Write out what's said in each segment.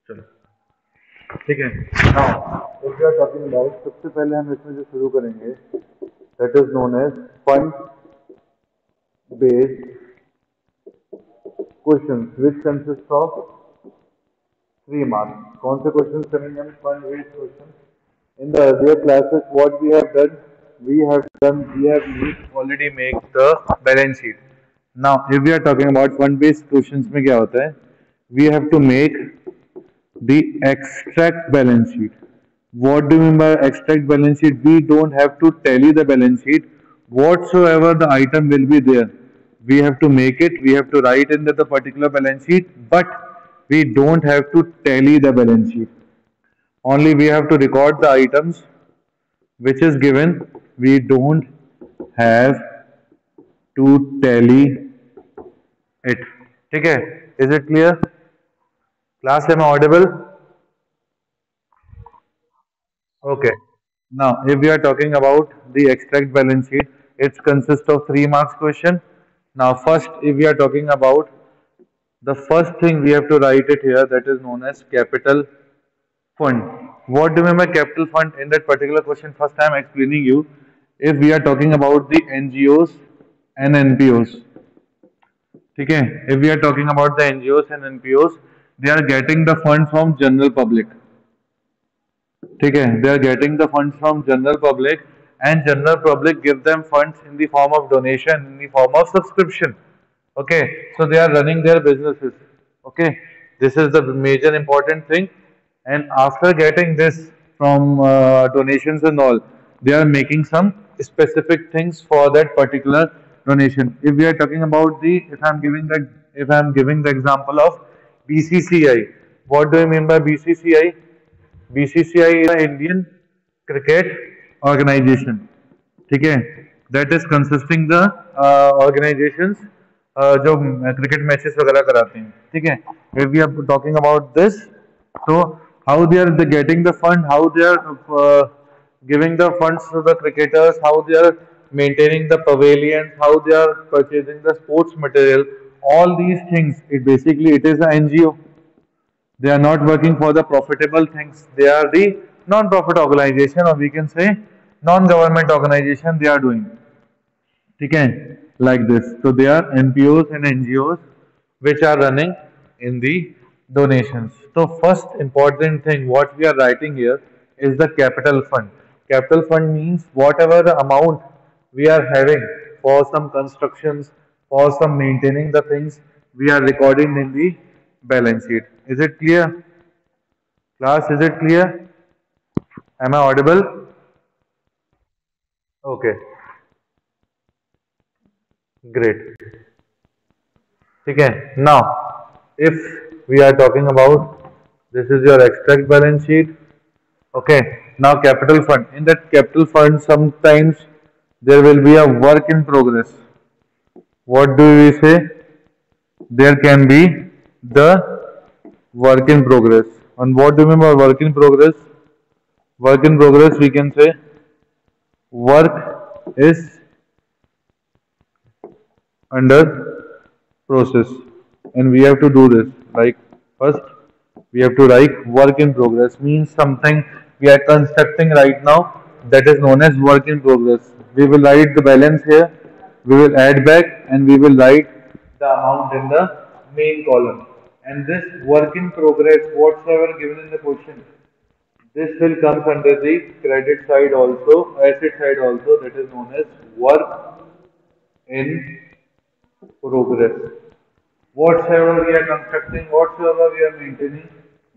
चलो ठीक है। Now if we are talking about, सबसे पहले हम इसमें जो शुरू करेंगे that is known as fund based questions which consist of 3 marks. कौन से क्वेश्चंस करेंगे हम? Fund based question. In the earlier classes, what we have done, we have already make the balance sheet. Now, if we are talking about fund-based questions, में क्या होता है? We have to make the extract balance sheet. What do you mean by extract balance sheet? We don't have to tally the balance sheet. Whatsoever the item will be there, we have to make it. We have to write in the particular balance sheet, but we don't have to tally the balance sheet. Only we have to record the items which is given. We don't have to tally it. ठीक है? Is it clear? Class, am I audible? Okay. Now, if we are talking about the extract balance sheet, it consists of 3 marks question. Now, first, if we are talking about the first thing we have to write it here, that is known as capital fund. What do you mean by capital fund? In that particular question, first I am explaining you. If we are talking about the NGOs and NPOs, okay? If we are talking about the NGOs and NPOs, they are getting the funds from general public. Okay? They are getting the funds from general public, and general public give them funds in the form of donation, in the form of subscription. Okay? So they are running their businesses. Okay? This is the major important thing. And after getting this from donations and all, they are making some specific things for that particular donation. If we are talking about the, if I am giving the example of BCCI, what do you mean by BCCI? BCCI is the Indian Cricket Organization. ठीक है? That is consisting the organizations जो cricket matches वगैरह कराते हैं. ठीक है? If we are talking about this, so how they are getting the fund, how they are giving the funds to the cricketers, how they are maintaining the pavilions, how they are purchasing the sports material, all these things, it is an NGO. They are not working for the profitable things. They are the non-profit organization, or we can say non-government organization. They are doing. Okay, like this. So they are NPOs and NGOs which are running in the donations. So first important thing what we are writing here is the capital fund. Capital fund means whatever the amount we are having for some constructions, for some maintaining the things, we are recording in the balance sheet. Is it clear? Class, is it clear? Am I audible? Okay, great. Okay, now if we are talking about, this is your extract balance sheet. Okay, now capital fund. In that capital fund, sometimes there will be a work in progress. What do we say? There can be the work in progress. And what do you mean by work in progress? Work in progress, we can say work is under process, and we have to do this. Like first, we have to write work in progress, means something we are constructing right now, that is known as work in progress. We will write the balance here, we will add back, and we will write the amount in the main column. And this work in progress, whatsoever given in the question, this will come under the credit side also, asset side also, that is known as work in progress. Whatsoever we are constructing, whatsoever we are maintaining,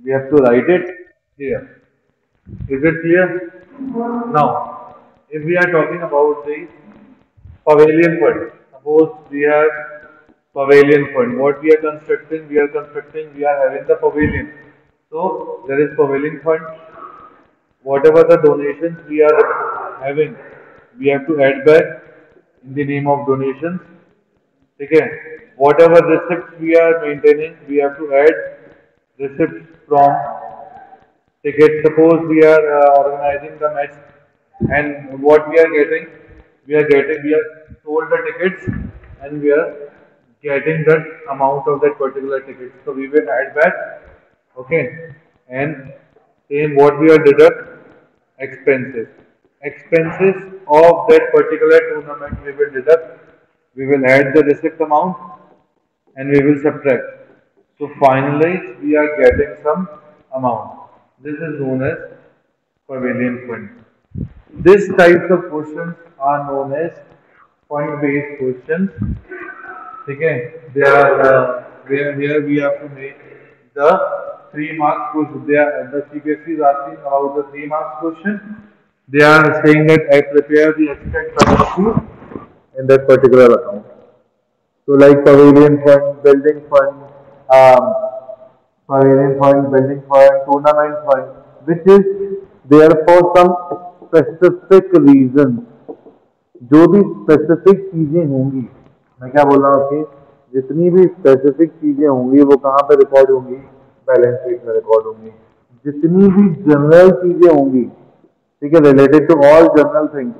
we have to write it here. Is it clear? Now, if we are talking about the pavilion fund, suppose we have pavilion fund. What we are constructing, we are having the pavilion. So, there is pavilion fund. Whatever the donations we are having, we have to add back in the name of donations. Okay. Whatever receipts we are maintaining, we have to add receipts from tickets. Suppose we are organizing the match, and what we are sold the tickets, and we are getting that amount of that particular ticket. So we will add back. Okay. and same what we are deduct expenses. Expenses of that particular tournament we will deduct. We will add the receipt amount and we will subtract. So finally we are getting some amount. This is known as pavilion fund. These types of questions are known as fund-based questions. Okay, there are where here we have to make the 3 marks question. The CBSE is asking about the 3 marks question. They are saying that I prepare the extract balance sheet in that particular account. So like um, pavilion fund, building fund, tournament fund, which is there for some specific reasons. जो भी specific चीजें होंगी, मैं क्या बोल रहा हूँ कि जितनी भी स्पेसिफिक चीजें होंगी वो कहाँ पे रिकॉर्ड होंगी, बैलेंस शीट में रिकॉर्ड होंगी. जितनी भी जनरल चीजें होंगी, ठीक है, related to all general things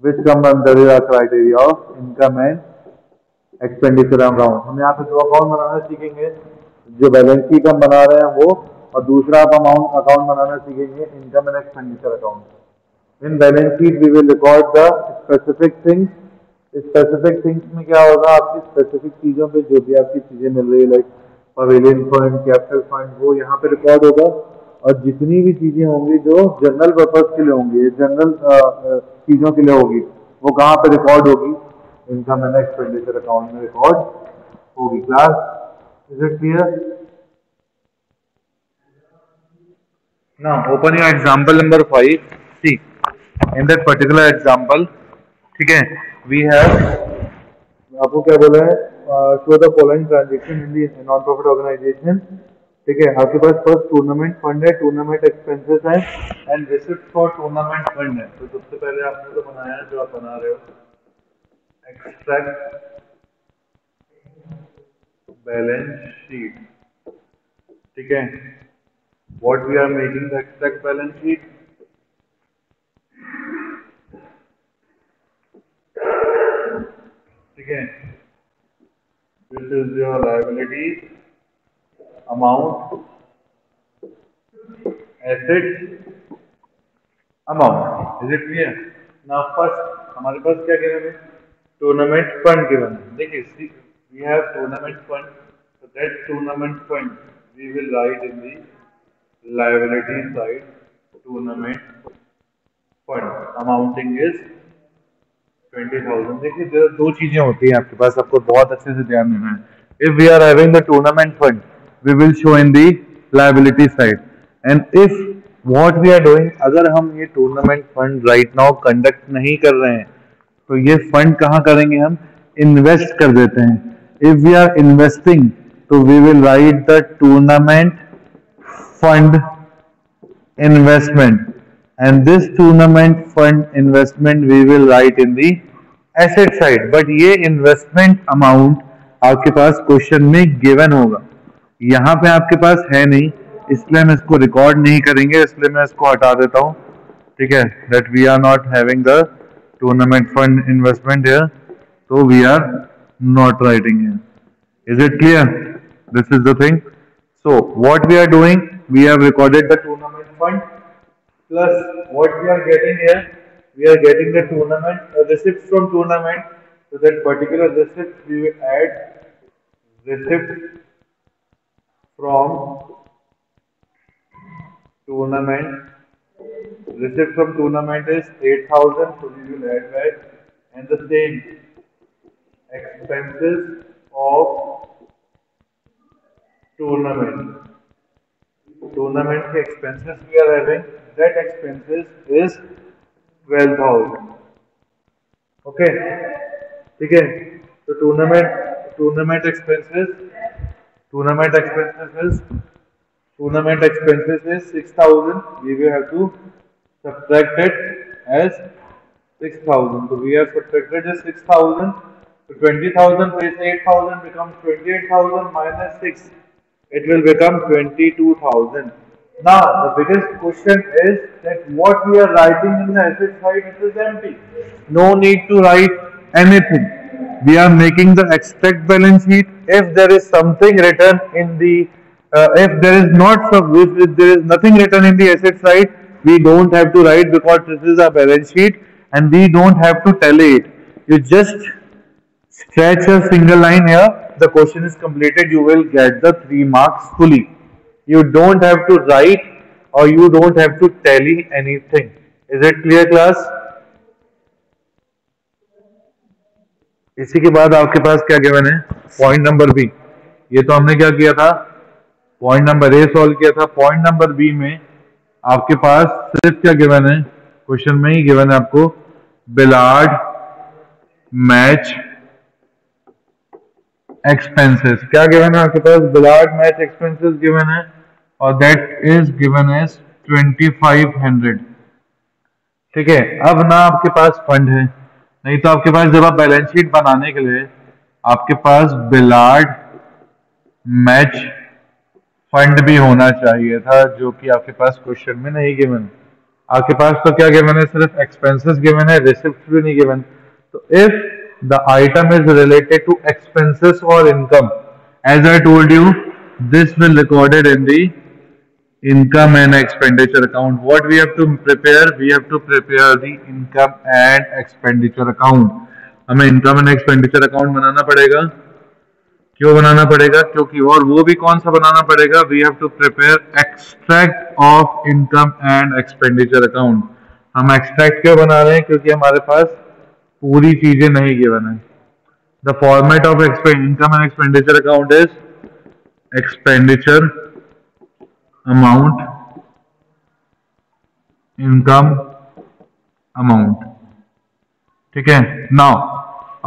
which come under the criteria of income and expenditure account. हम यहाँ पे दो अकाउंट बनाना सीखेंगे, जो बैलेंस शीट हम बना रहे हैं वो, और दूसरा आप अमाउंट अकाउंट बनाना सीखेंगे income and expenditure account. In balance sheet we will record the specific things. Specific things में क्या होगा, आपकी स्पेसिफिक चीजों पे जो भी आपकी चीजें मिल रही है like pavilion fund, capital fund, वो यहाँ पे रिकॉर्ड होगा. और जितनी भी चीजें होंगी जो जनरल पर्पज के लिए होंगी, जनरल चीजों के लिए होगी, वो कहाँ पे रिकॉर्ड होगी, इनकम एंड एक्सपेंडिचर अकाउंट में रिकॉर्ड होगी. Class, is it clear? Now open your example number 5. See, in that particular example, ठीक है, we have आपको क्या बोला है, show the following transaction in the non profit organisation. ठीक है, आपके पास फर्स्ट टूर्नामेंट फंड है, टूर्नामेंट एक्सपेंसेस है and receipt for tournament fund है. तो सबसे पहले आपने तो बनाया है, जो आप बना रहे हो, एक्सट्रैक्ट बैलेंस शीट. ठीक है, what we are making the extract balance sheet. ठीक है, this is your liabilities, amount, assets, amount. Is it clear? Now first हमारे पास क्या गिवन है, टूर्नामेंट फंड गिवन है. देखिए, we have tournament fund, so that tournament fund we will write in the liability side, tournament fund, amounting is 20,000. देखिए, दो चीजें होती हैं आपके पास, आपको बहुत अच्छे से ध्यान देना है. If we are having the tournament fund, we will show in the liability side. And if what we are doing, अगर हम ये tournament fund right now conduct नहीं कर रहे हैं, तो ये फंड कहाँ करेंगे, हम इन्वेस्ट कर देते हैं. If we are investing, तो we will write the tournament fund investment, and this tournament fund investment we will write in the asset side. But ये investment amount आपके पास क्वेश्चन में गिवन होगा, यहाँ पे आपके पास है नहीं, इसलिए हम इसको रिकॉर्ड नहीं करेंगे, इसलिए मैं इसको हटा देता हूँ. ठीक है, that we are not having the tournament fund investment here, so we are not writing here. Is it clear? This is the thing. So what we are doing, we have recorded the tournament fund, plus what we are getting here, we are getting the tournament receipts from tournament. So that particular receipt we will add receipt from tournament. Receipt from tournament is 8,000, so we will add back, and the same expenses of tournament. Tournament के expenses we are having, that expenses is 12,000. Okay, ठीक है. तो tournament expenses is 6,000. We will have to subtract it as 6,000. So we have subtracted as 6,000. So 20,000 plus 8,000 becomes 28,000 minus 6. It will become 22,000. Now the biggest question is that what we are writing in the asset side, it is empty. No need to write anything. We are making the extract balance sheet. If there is something written in the if there is not some, if there is nothing written in the asset side, we don't have to write because this is a balance sheet and we don't have to tally it. You just stretch a single line here, the question is completed, you will get the 3 marks fully. You don't have to write or you don't have to tally anything. Is it clear class? इसी के बाद आपके पास क्या given है, point number B. ये तो हमने क्या किया था, पॉइंट नंबर ए सॉल्व किया था. पॉइंट नंबर बी में आपके पास सिर्फ क्या गिवन है, क्वेश्चन में ही गिवन है आपको बिलार्ड मैच एक्सपेंसेस. क्या गिवन है आपके पास, बिलार्ड मैच एक्सपेंसेस गिवन है और दैट इज गिवन एज 2500. ठीक है. अब ना आपके पास फंड है, नहीं तो आपके पास जब आप बैलेंस शीट बनाने के लिए आपके पास बिलार्ड मैच फंड भी होना चाहिए था, जो कि आपके पास क्वेश्चन में नहीं गिवन. आपके पास तो क्या गिवन है, सिर्फ एक्सपेंसेस गिवन है, रिसिप्ट भी नहीं गिवन. तो if the item is related to expenses और income, as I told you, this will recorded in the income and expenditure account. What we have to prepare, we have to prepare the income and expenditure account. हमें income and expenditure account बनाना पड़ेगा. क्यों बनाना पड़ेगा, क्योंकि और वो भी कौन सा बनाना पड़ेगा, we have to prepare extract of income and expenditure account. हम extract क्यों बना रहे हैं, क्योंकि हमारे पास पूरी चीजें नहीं गिवन है. The format of income and expenditure account is expenditure amount, income amount. ठीक है. Now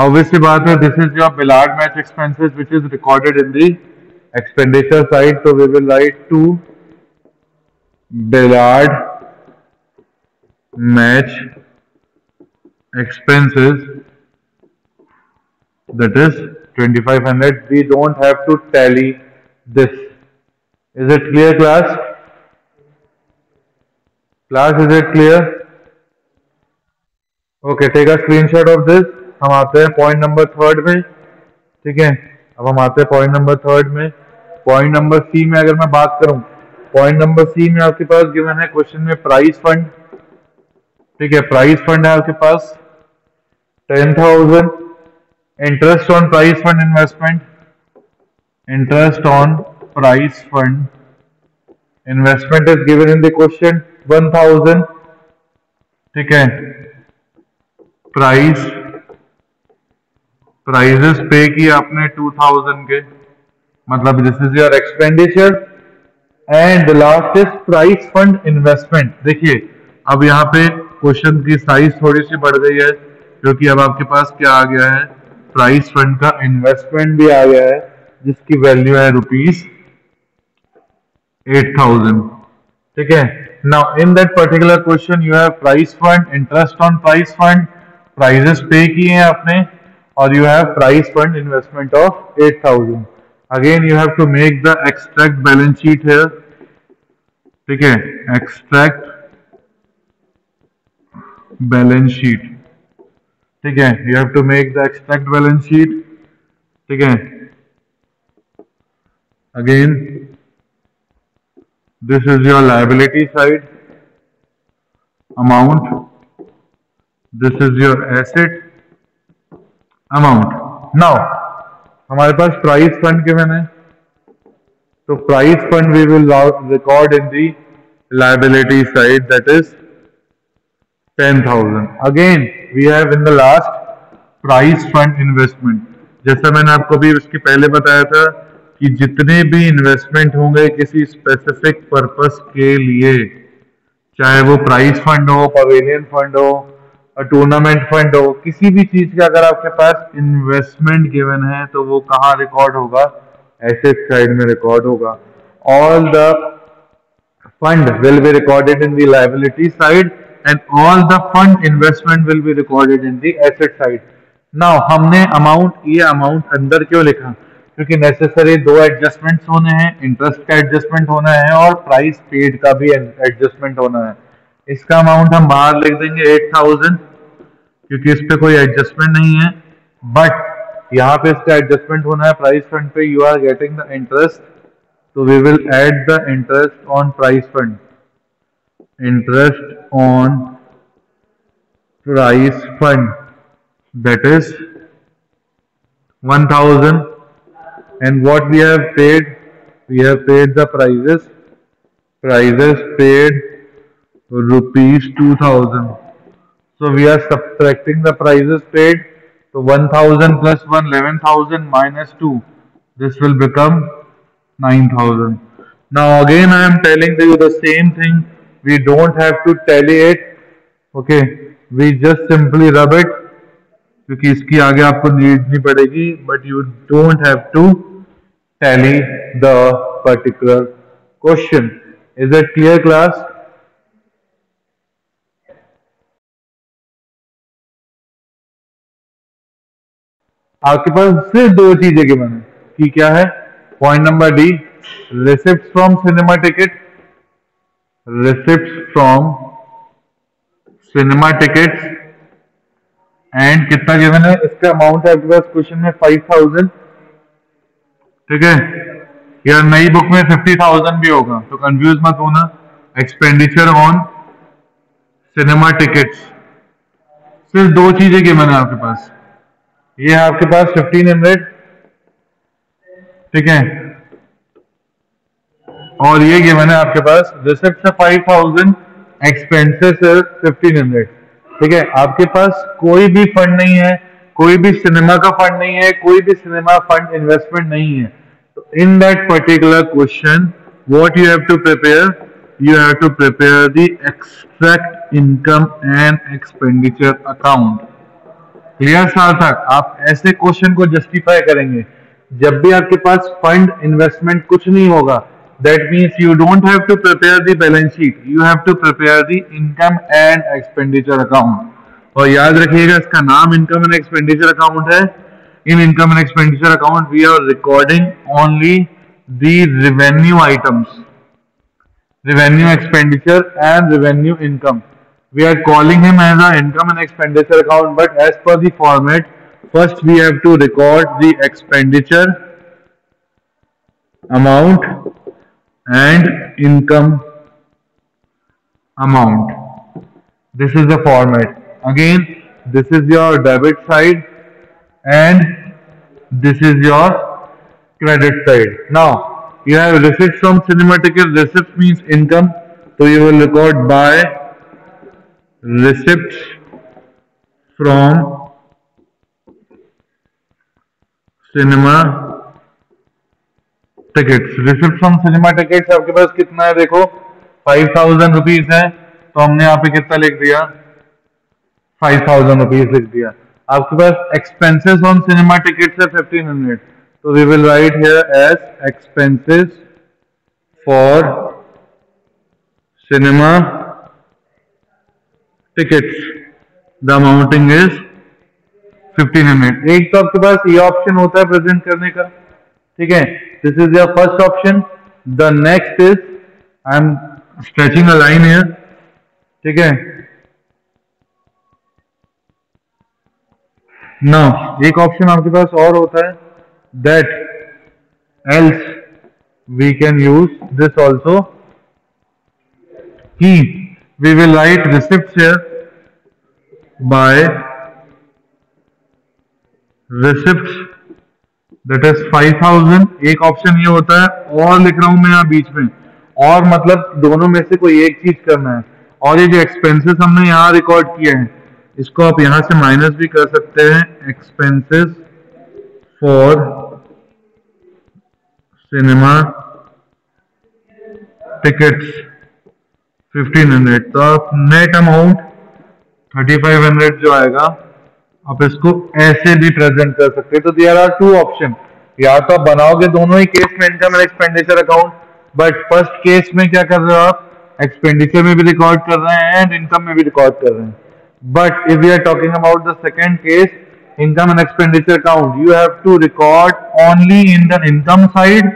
obviously बात है, this is your Billard match expenses which is recorded in the expenditure side, so we will write to Billard match expenses, that is 2500. We don't have to tally this. Is it clear class? Class, is it clear? Okay, take a screenshot of this. हम आते हैं point number 3 में. ठीक है. अब हम आते हैं पॉइंट नंबर 3 में. पॉइंट नंबर सी में अगर मैं बात करूं, पॉइंट नंबर सी में आपके पास गिवन है क्वेश्चन में प्राइस फंड. ठीक है. प्राइस फंड है आपके पास 10,000. Interest on prize fund investment, interest on price fund investment is given in the question 1000. ठीक है. प्राइजेस पे किए आपने 2000 के, मतलब this is your expenditure. And last is price fund investment. देखिए अब यहाँ पे क्वेश्चन की साइज थोड़ी सी बढ़ गई है, क्योंकि अब आपके पास क्या आ गया है, प्राइस फंड का इन्वेस्टमेंट भी आ गया है, जिसकी वैल्यू है ₹8,000. ठीक है. Now in that particular question you have prize fund, interest on prize fund, prizes पे किए हैं आपने, और you have prize fund investment of 8,000. Again you have to make the extract balance sheet here. ठीक है. Extract balance sheet. ठीक है. You have to make the extract balance sheet. ठीक है. Again this is your liability side amount, this is your asset amount. Now हमारे पास price fund given है, तो price fund we will record in the liability side, that is 10,000. Again we have in the last price fund investment. जैसा मैंने आपको भी उसके पहले बताया था कि जितने भी इन्वेस्टमेंट होंगे किसी स्पेसिफिक पर्पस के लिए, चाहे वो प्राइस फंड हो, पवेलियन फंड हो, टूर्नामेंट फंड हो, किसी भी चीज का अगर आपके पास इन्वेस्टमेंट गिवन है तो वो कहाँ रिकॉर्ड होगा, एसेट साइड में रिकॉर्ड होगा. All the fund will be recorded in the liability side and all the fund investment will be recorded in the asset side. Now हमने अमाउंट, ये अमाउंट अंदर क्यों लिखा, क्योंकि नेसेसरी 2 एडजस्टमेंट्स होने हैं, इंटरेस्ट का एडजस्टमेंट होना है और प्राइस पेड का भी एडजस्टमेंट होना है. इसका अमाउंट हम बाहर लिख देंगे 8,000, क्योंकि इस पे कोई एडजस्टमेंट नहीं है, बट यहाँ पे इसका एडजस्टमेंट होना है प्राइस फंड पे. You are getting the interest So we will add the interest on price fund. Interest on price fund, that is 1000. And what we have paid? We have paid the prices. Prices paid rupees 2000. So we are subtracting the prices paid. So 1000 plus 1, 11,000 minus 2. This will become 9,000. Now again I am telling you the same thing. We don't have to tally it. Okay. We just simply rub it. क्योंकि इसकी आगे आपको need नहीं पड़ेगी. But you don't have to tally the particular question. Is it clear, class? आपके पास सिर्फ दो चीजें गिवन है कि क्या है. Point number D, receipt from cinema ticket. Receipt from cinema tickets. And कितना गिवन है? इसका अमाउंट है आपके पास क्वेश्चन में 5000. ठीक है. या नई बुक में 50,000 भी होगा, तो कंफ्यूज मत होना. Expenditure on cinema tickets. सिर्फ दो चीजें गिवन है आपके पास. ये है आपके पास 1500. ठीक है. और ये गिवन है आपके पास रिसिप्ट है 5000, एक्सपेंसेस है 1500. ठीक है. आपके पास कोई भी फंड नहीं है, कोई भी सिनेमा का फंड नहीं है, कोई भी सिनेमा फंड इन्वेस्टमेंट नहीं है. तो in that particular question what you have to prepare? You have to prepare the extract income and expenditure account. Clear Sarthak? आप ऐसे क्वेश्चन को जस्टिफाई करेंगे जब भी आपके पास फंड इन्वेस्टमेंट कुछ नहीं होगा. That means you don't have to prepare the balance sheet, you have to prepare the income and expenditure account. और याद रखिएगा इसका नाम इनकम एंड एक्सपेंडिचर अकाउंट है. In income and expenditure account we are recording only the revenue items, revenue expenditure and revenue income. We are calling him as an income and expenditure account, but as per the format, first we have to record the expenditure amount and income amount. This is the format. Again, this is your debit side and this is your credit side. Now, you have receipts from cinema ticket. Receipts means income, so you will record by receipts from cinema tickets. Receipts from cinema tickets आपके पास कितना है? देखो 5000 rupees है, तो हमने यहाँ पे कितना लिख दिया? 5000 रुपीज लिख दिया. आपके पास एक्सपेंसेस ऑन सिनेमा टिकट्स है 1500. So we will write here as expenses for cinema tickets. The amounting is 1500. एक तो आपके पास ये ऑप्शन होता है प्रेजेंट करने का. ठीक है. This is your first option. The next is I am stretching a line here. ठीक है. Now एक ऑप्शन आपके पास और होता है. That else we can use this also. He, we will write receipts here by receipts, that is 5000. एक option ये होता है, और लिख रहा हूं मैं यहाँ बीच में, और मतलब दोनों में से कोई एक चीज करना है. और ये जो एक्सपेंसेस हमने यहाँ रिकॉर्ड किए हैं, इसको आप यहां से माइनस भी कर सकते हैं. Expenses for cinema tickets 1500. तो आप नेट अमाउंट 3500 जो आएगा, आप इसको ऐसे भी प्रेजेंट कर सकते हैं. तो देयर आर टू ऑप्शन. या तो आप बनाओगे दोनों ही केस में income and expenditure account, but first case में क्या कर रहे हो आप? एक्सपेंडिचर में भी रिकॉर्ड कर रहे हैं एंड इनकम में भी रिकॉर्ड कर रहे हैं. But if we are talking about the second case, income and expenditure account, you have to record only in the income side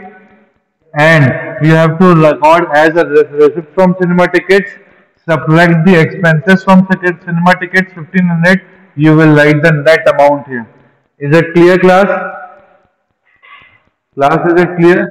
and you have to record as a receipt from cinema tickets, subtract the expenses from cinema tickets 1500, you will write the net amount here. Is it clear, class? Class, is it clear?